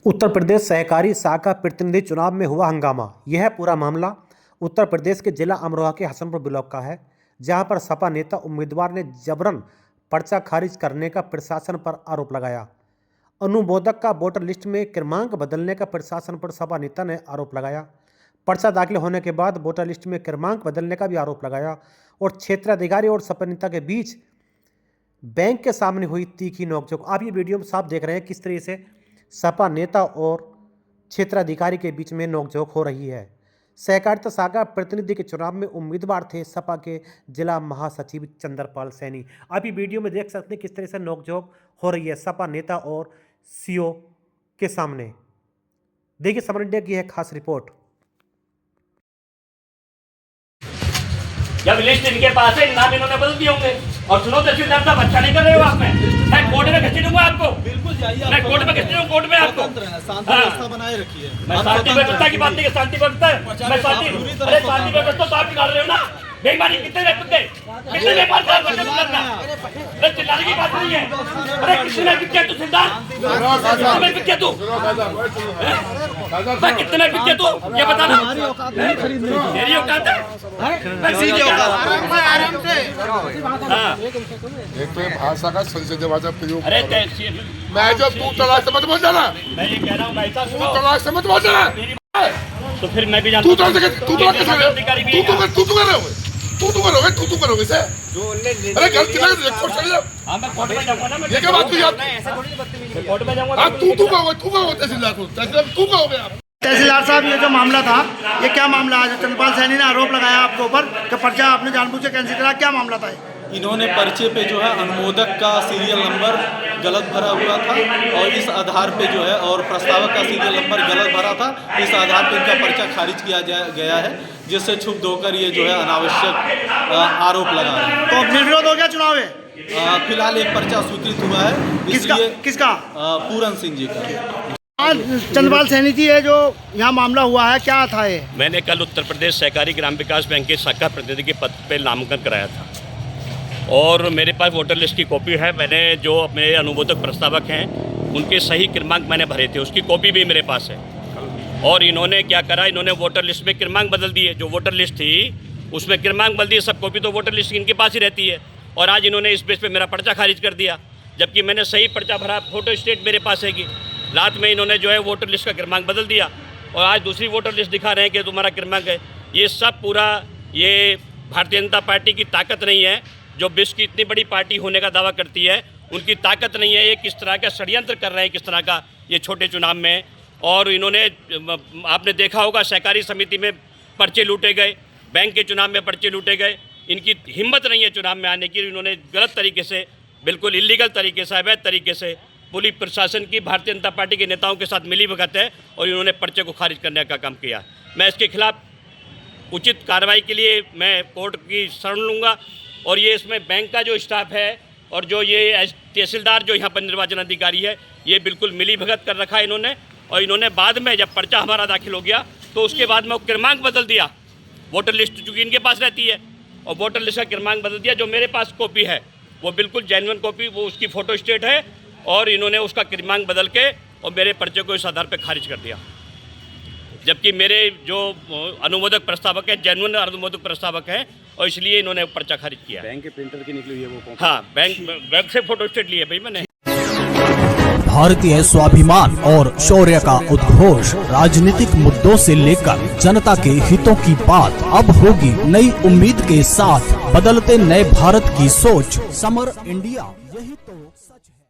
उत्तर प्रदेश सहकारी शाखा प्रतिनिधि चुनाव में हुआ हंगामा। यह पूरा मामला उत्तर प्रदेश के जिला अमरोहा के हसनपुर ब्लॉक का है, जहां पर सपा नेता उम्मीदवार ने जबरन पर्चा खारिज करने का प्रशासन पर आरोप लगाया। अनुमोदक का वोटर लिस्ट में क्रमांक बदलने का प्रशासन पर सपा नेता ने आरोप लगाया। पर्चा दाखिल होने के बाद वोटर लिस्ट में क्रमांक बदलने का भी आरोप लगाया और क्षेत्राधिकारी और सपा नेता के बीच बैंक के सामने हुई तीखी नोकझोंक। आप ये वीडियो में साफ देख रहे हैं किस तरह से सपा नेता और क्षेत्राधिकारी के बीच में नोकझोंक हो रही है। सहकारिता शाखा प्रतिनिधि के चुनाव में उम्मीदवार थे सपा के जिला महासचिव चंद्रपाल सैनी। आप ये वीडियो में देख सकते हैं किस तरह से नोकझोंक हो रही है सपा नेता और सीओ के सामने। देखिए समर इंडिया की है खास रिपोर्ट। जब लिस्ट इनके पास है, नाम इन्होंने बदल दिए होंगे। और सुनो तहसीलदार साहब, अच्छा नहीं कर रहे हो आप में। मैं कोर्ट में घसीट दूंगा आपको। बिल्कुल जाइए, मैं कोर्ट में घसीट दूंगा, कोर्ट में आपको। शांति व्यवस्था बनाए रखिए। मैं शांति व्यवस्था की बात नहीं, शांति व्यवस्था है। मैं शांति व्यवस्था तो आप बिगाड़ रहे हो ना। बेईमानी कितने बेईमान चिल्लाने की बात नहीं है। अरे कितने बिके तू सिद्धार्थ, बिके तू, कितने बिके तू ये बताना। मेरी औकात है, मैं सीधे आराम से। एक तो भाषा का संसदीय भाषा प्रयोग। अरे मैं जो तू तलाश से मत बोल जाना। मैं ये कह रहा हूँ भाई साहब, तू तलाश से मत बोल जाना। तो फिर मैं भी जानता हूँ। तू करोगे से। अरे गलती ना देखो चल जाओ। हां मैं कोर्ट में जाऊंगा ना। ये क्या बात हुई आप? ऐसे थोड़ी बदतमीजी है। कोर्ट में जाऊंगा। हां तू कहोगे तहसीलदार को। तू कहोगे आप। तहसीलदार साहब, ये जो मामला था, ये क्या मामला है? चंद्रपाल सैनी ने आरोप लगाया आपके ऊपर कि पर्चा आपने जानबूझ के कैंसिल करा, क्या मामला था? इन्होंने पर्चे पे जो है अनुमोदक का सीरियल नंबर गलत भरा हुआ था और इस आधार पे जो है, और प्रस्तावक का सीरियल नंबर गलत भरा था। इस आधार पे इनका पर्चा खारिज किया गया है, जिससे क्षुब्ध होकर ये जो है अनावश्यक आरोप लगा रहे हैं। तो निर्विरोध हो गया चुनाव है? फिलहाल एक पर्चा स्वीकृत हुआ है। किसका? पूरन सिंह जी का। चंद्रपाल सैनी जी, ये जो यहाँ मामला हुआ है, क्या था ये? मैंने कल उत्तर प्रदेश सहकारी ग्राम विकास बैंक के शाखा प्रतिनिधि के पद पे नामांकन कराया था और मेरे पास वोटर लिस्ट की कॉपी है। मैंने जो मेरे अनुमोदक प्रस्तावक हैं उनके सही क्रमांक मैंने भरे थे, उसकी कॉपी भी मेरे पास है। और इन्होंने क्या करा, इन्होंने वोटर लिस्ट में क्रमांक बदल दिए। जो वोटर लिस्ट थी उसमें क्रमांक बदल दिए, सब कॉपी तो वोटर लिस्ट इनके पास ही रहती है। और आज इन्होंने इस बेस पे मेरा पर्चा खारिज कर दिया, जबकि मैंने सही पर्चा भरा, फोटो स्टेट मेरे पास है कि रात में इन्होंने जो है वोटर लिस्ट का क्रमांक बदल दिया और आज दूसरी वोटर लिस्ट दिखा रहे हैं कि तुम्हारा क्रमांक है। ये सब पूरा ये भारतीय जनता पार्टी की ताकत नहीं है, जो विश्व की इतनी बड़ी पार्टी होने का दावा करती है, उनकी ताकत नहीं है। ये किस तरह का षड्यंत्र कर रहे हैं, किस तरह का ये छोटे चुनाव में। और इन्होंने, आपने देखा होगा, सहकारी समिति में पर्चे लूटे गए, बैंक के चुनाव में पर्चे लूटे गए। इनकी हिम्मत नहीं है चुनाव में आने की। इन्होंने गलत तरीके से, बिल्कुल इलीगल तरीके से, अवैध तरीके से पुलिस प्रशासन की, भारतीय जनता पार्टी के नेताओं के साथ मिली भगत है और इन्होंने पर्चे को खारिज करने का काम किया। मैं इसके खिलाफ उचित कार्रवाई के लिए मैं कोर्ट की शरण लूँगा। और ये इसमें बैंक का जो स्टाफ है और जो ये तहसीलदार जो यहाँ पर निर्वाचन अधिकारी है, ये बिल्कुल मिली भगत कर रखा है इन्होंने। और इन्होंने बाद में जब पर्चा हमारा दाखिल हो गया तो उसके बाद में वो क्रमांक बदल दिया। वोटर लिस्ट चूँकि इनके पास रहती है और वोटर लिस्ट का क्रमांक बदल दिया। जो मेरे पास कॉपी है वो बिल्कुल जेन्युइन कॉपी, वो उसकी फ़ोटो स्टेट है और इन्होंने उसका क्रमांक बदल के और मेरे पर्चे को इस आधार पर खारिज कर दिया। जबकि मेरे जो अनुमोदक प्रस्तावक हैं जेन्युइन अनुमोदक प्रस्तावक हैं और इसलिए इन्होंने पर्चा खारिज किया। बैंक के प्रिंटर की निकली हुई है वो। हाँ, बैंक से फोटो स्टेट लिए भाई मैंने। भारतीय स्वाभिमान और शौर्य का उद्घोष, राजनीतिक मुद्दों से लेकर जनता के हितों की बात अब होगी नई उम्मीद के साथ। बदलते नए भारत की सोच, समर इंडिया, यही तो सच है।